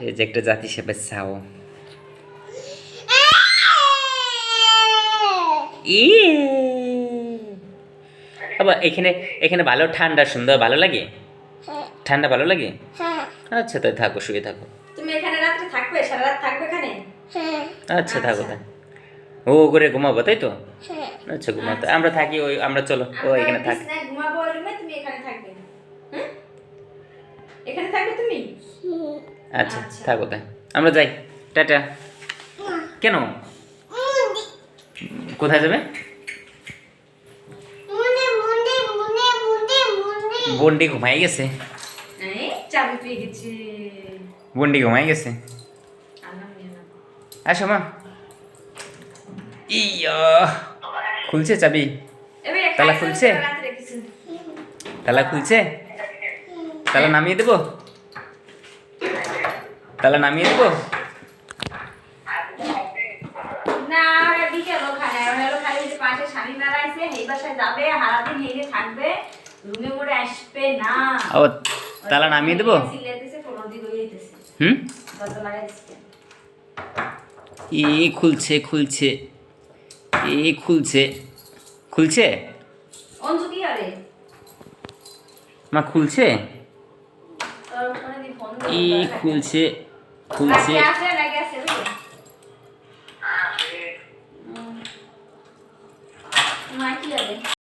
এই যে একটা জাতি হিসেবে চাও আবার এখানে এখানে ভালো ঠান্ডা সুন্দর ভালো লাগে ঠান্ডা ভালো লাগে আচ্ছা তাই থাকো শুয়ে থাকো তুমি এখানে রাত্রে থাকবে সারা রাত থাকবে এখানে আচ্ছা থাকো তাই ও করে ঘুমাবো তাই তো আচ্ছা ঘুমাতে আমরা থাকি ওই আমরা চলো ও এখানে থাক বিছানায় ঘুমাবো ওই রুমে তুমি এখানে থাকবে হ্যাঁ এখানে থাকবে তুমি আচ্ছা থাকো তাই আমরা যাই টাটা কেন কোথায় যাবে বন্ডি ঘুমাই গেছে এই চাবি পেয়ে গেছি বন্ডি ঘুমাই গেছে আনলাম নিয়ে নাও আসো মা ইয়া খুলছে চাবি এবার তালা খুলছে? রাতে রেখেছি তালা খুলছে তালা নামিয়ে দেবো তালা নামিয়ে দেবো না ওরা বিকেল ওখানে ওরা হলো খালি যে পাশে স্বামী বেড়াইছে এই বাসায় যাবে সারাদিন হেঁটে থাকবে রুমে মোড়ে আসবে না ও তালা নামিয়ে দেবো সিলেতেছে ফোন দিয়ে গইতেছে হুম দরজা লাগাই দিচ্ছে খুলছে খুলছে খুলছে খুলছে অঞ্জু কি আরে মা খুলছে তোর ফোনে দি ফোন খুলছে খুলছে আছে লাগে আছে বুঝলি